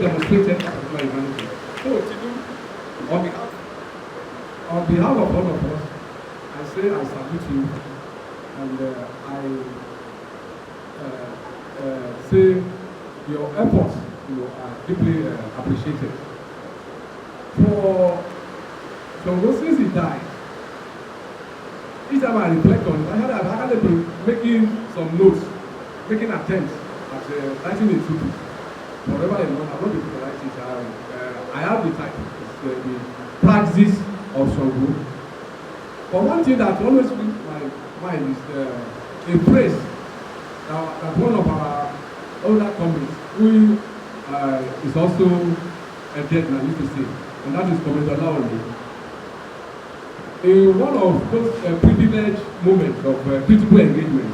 demonstrated particular humanity. So, Chidu, on behalf of all of us, I say I salute you, and I say your efforts, are deeply appreciated. For since he died, each time I reflect on it, I had been making some notes, making attempts at writing a treatise. Forever alone, I'm not able to write it. I have the title, the Practice of Sango. But one thing that always fills my mind is a phrase that one of our older comrades, who is also a dead man, used to say, and that is Comrade Olaole. In one of those privileged moments of critical engagement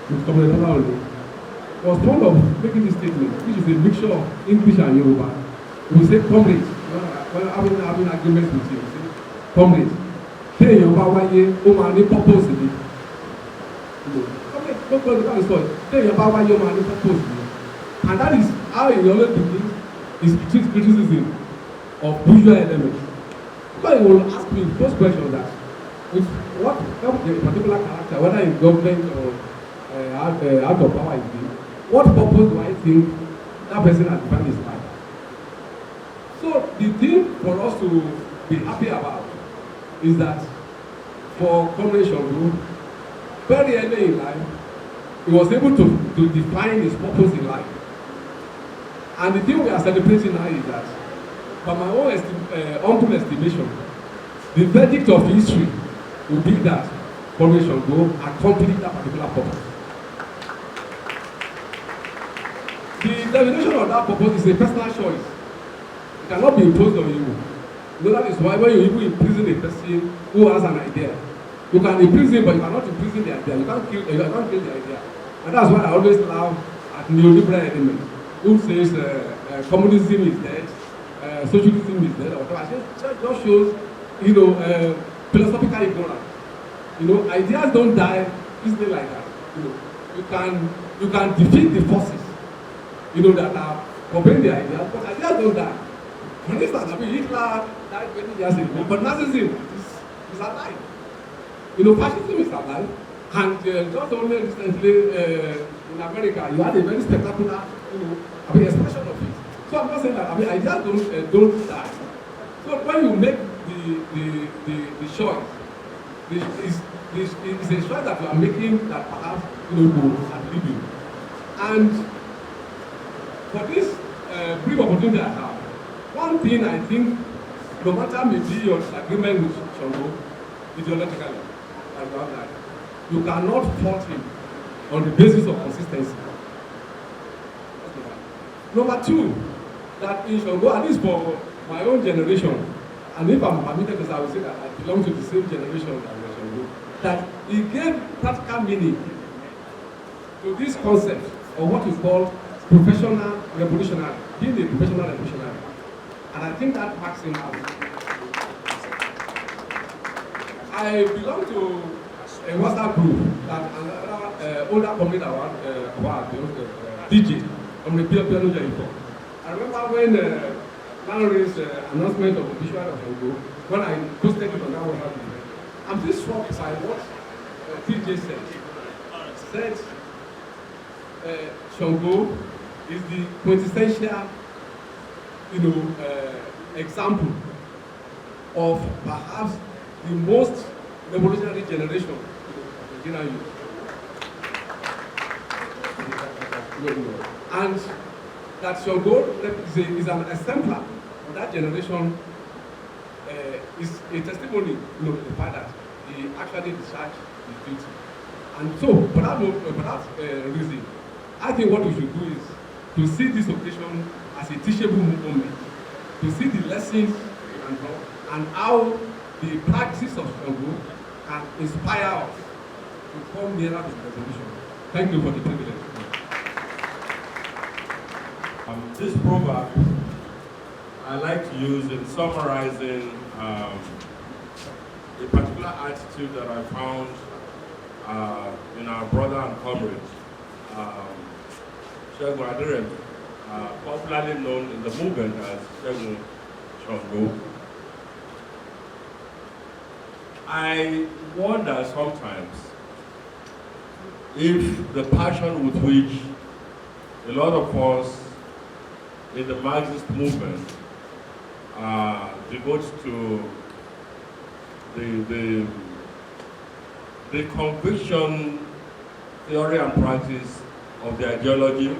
with Comrade Olaole, was fond of making this statement, which is a mixture of English and Yoruba. He will say, comrade, when having arguments with you, say, comrade, say Yoruba waye, o ma ni purpose ni. Comrade, don't go to that story. Say Yoruba waye, o ma ni purpose ni. And that is how he always begins his criticism of bourgeois elements. Because he will ask me first question that, with what particular character, whether in government or out of power is being, what purpose do I think that person has defined his life? So the thing for us to be happy about is that for Comrade Sango, very early in life, he was able to define his purpose in life. And the thing we are celebrating now is that, by my own humble estimation, the verdict of history will be that Comrade Sango accomplished that particular purpose. The definition of that purpose is a personal choice. It cannot be imposed on you. That is why when you even imprison a person who has an idea, you can imprison, but you cannot imprison the idea. You can't kill the idea. And that's why I always laugh at neoliberal elements who says communism is dead, socialism is dead, or whatever. It just shows, philosophical ignorance. Ideas don't die easily like that. You can defeat the forces, that are comparing the ideas, but ideas don't die. For instance, Hitler died 20 years ago, but Nazism is alive. Fascism is alive. And just only recently in America, you had a very spectacular, expression of it. So I'm not saying that, ideas don't die. So when you make the choice, it's a choice that you are making that perhaps, will outlive you. And for this brief opportunity I have, one thing I think, no matter maybe your disagreement with Sango, ideologically, you cannot fault him on the basis of consistency. Number two, that in Sango, at least for my own generation, and if I'm permitted, because I will say that I belong to the same generation as Sango, that he gave practical meaning to this concept of what we call professional revolutionary, being a professional revolutionary. And I think that marks him out. I belong to a WhatsApp group that another older comrade about DJ on the piano Jericho. I remember when Larry's announcement of the visual of Sango, when I posted it on that WhatsApp group, I'm still struck by what DJ said. Sango is the quintessential, example of perhaps the most revolutionary generation of Nigerian youth. And that Sango is an exemplar of that generation, is a testimony, to the fact that he actually discharged his duty. And so, for that reason, I think what we should do is to see this occasion as a teachable moment, to see the lessons and how the practice of Sango can inspire us to come nearer to the resolution. Thank you for the privilege. This proverb I like to use in summarizing a particular attitude that I found in our brother and comrade, Segun popularly known in the movement as Segun Sango. I wonder sometimes if the passion with which a lot of us in the Marxist movement devote to the conviction, theory and practice of the ideology,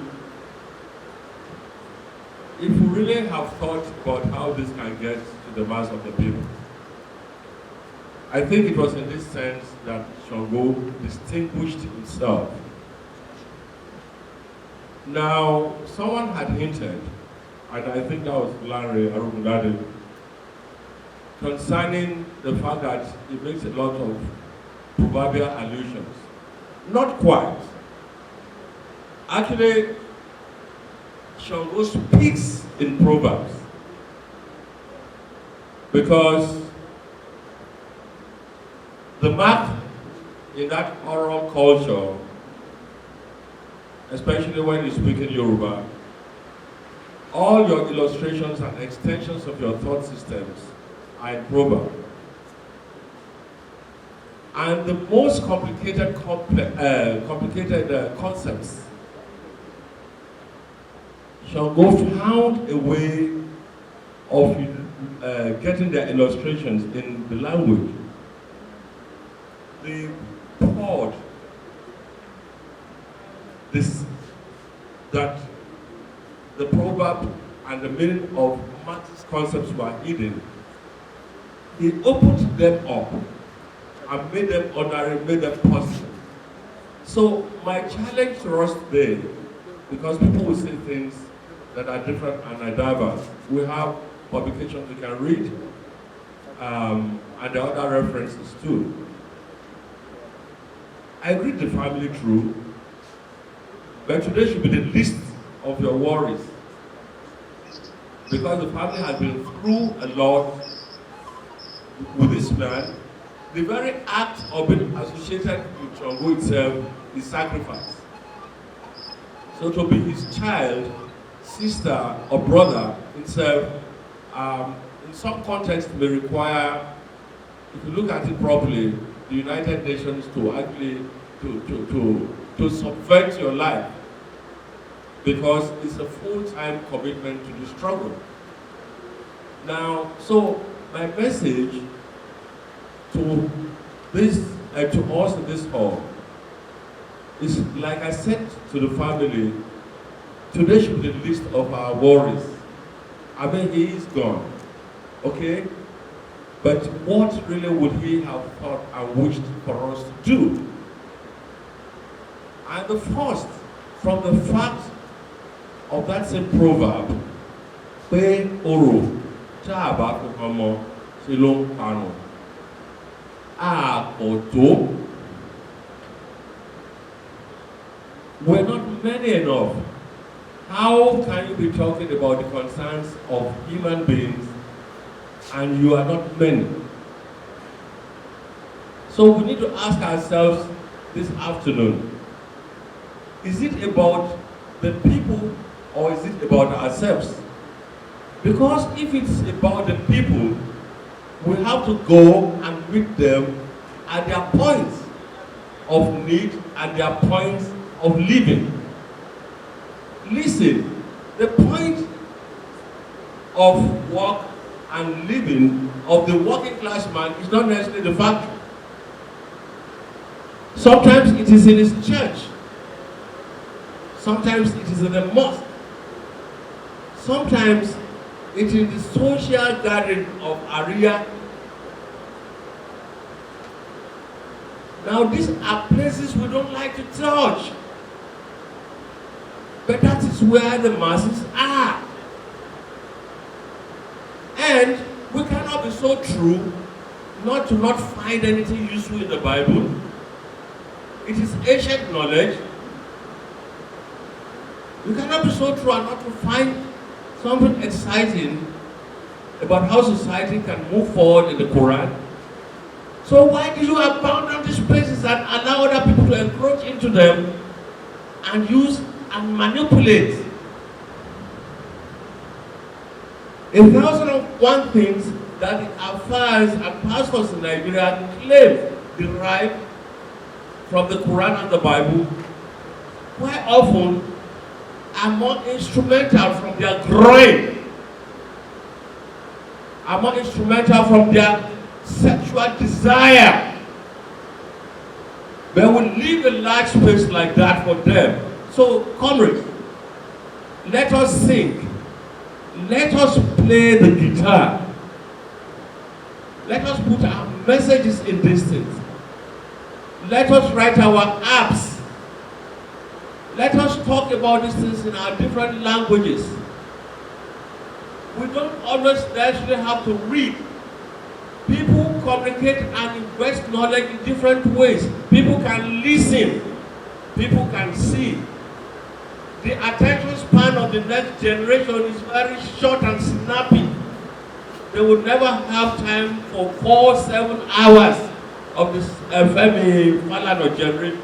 if we really have thought about how this can get to the mass of the people. I think it was in this sense that Sango distinguished himself. Now, someone had hinted, and I think that was Larry Arugundade, concerning the fact that he makes a lot of proverbial allusions. Not quite. Actually, Sango speaks in proverbs because the mark in that oral culture, especially when you speak in Yoruba, all your illustrations and extensions of your thought systems are in proverb. And the most complicated concepts, Sango found a way of getting their illustrations in the language. They poured this, that the proverb and the meaning of Marxist concepts were hidden. He opened them up and made them ordinary, made them possible. So my challenge to us today, because people will say things that are different and are diverse, we have publications we can read, and the other references too. I read the family through, but today should be the least of your worries, because the family has been through a lot with this man. The very act of being associated with Sango itself is sacrifice. So to be his child, sister, or brother itself, in some context may require, if you look at it properly, the United Nations to actually to subvert your life, because it's a full-time commitment to the struggle. Now, so my message to this, to us in this hall, is like I said to the family, today should be the least of our worries. I mean, he is gone, okay? But what really would he have thought and wished for us to do? And the first, from the fact of that same proverb, pé oro tá a bá fi kan mọ ṣe ló ń parun. Àpọ̀tó. We're not many enough. How can you be talking about the concerns of human beings and you are not many? So we need to ask ourselves this afternoon, is it about the people or is it about ourselves? Because if it's about the people, we have to go and meet them at their points of need and their points of living. Listen, the point of work and living of the working class man is not necessarily the factory. Sometimes it is in his church. Sometimes it is in the mosque. Sometimes it is the social gathering of area. Now these are places we don't like to touch. But that is where the masses are. And we cannot be so true not to not find anything useful in the Bible. It is ancient knowledge. We cannot be so true and not to find something exciting about how society can move forward in the Quran. So why do you abandon these places and allow other people to encroach into them and use and manipulate 1,001 things that the affairs and pastors in Nigeria claim derive from the Quran and the Bible, quite often are more instrumental from their groin, are more instrumental from their sexual desire. But we leave a large space like that for them. So, comrades, let us sing. Let us play the guitar. Let us put our messages in these things. Let us write our apps. Let us talk about these things in our different languages. We don't always necessarily have to read. People communicate and invest knowledge in different ways. People can listen. People can see. The attention span of the next generation is very short and snappy. They will never have time for 4-7 hours of this Femi Falana generation.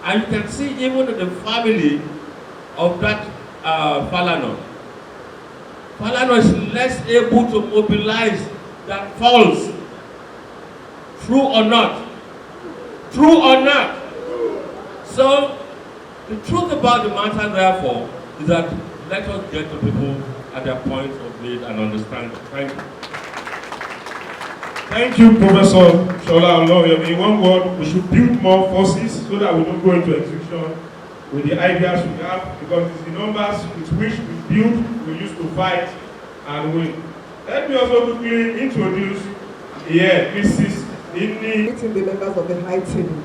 And you can see even in the family of that Falana. Falana is less able to mobilize than false. True or not? True or not? So, the truth about the matter, therefore, is that let us get to people at their point of need and understand. Thank you. Thank you, Professor Shola Oloyemi. In one word, we should build more forces so that we don't go into execution with the ideas we have, because it's the numbers with which we build, we used to fight and win. Let me also quickly introduce Mrs. Inni. Meeting the members of the high table.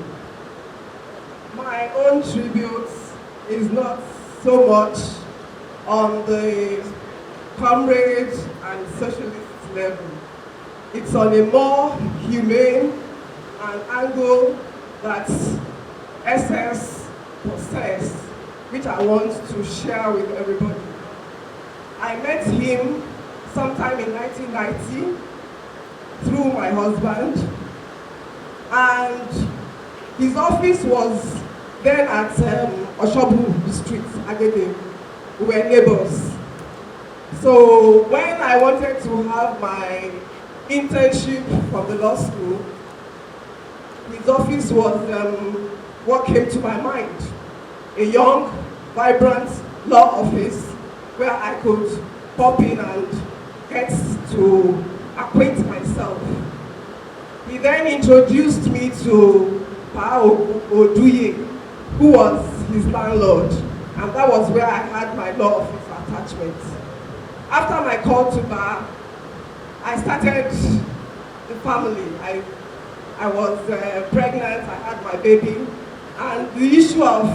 My own tribute is not so much on the comrade and socialist level. It's on a more humane and angle that SS possessed, which I want to share with everybody. I met him sometime in 1990 through my husband, and his office was then at Oshobu Street, Agege. We were neighbors. So when I wanted to have my internship from the law school, his office was what came to my mind. A young, vibrant law office where I could pop in and get to acquaint myself. He then introduced me to Pa Oduye, who was his landlord, and that was where I had my law office attachment. After my call to Pa, I started the family. I was pregnant, I had my baby, and the issue of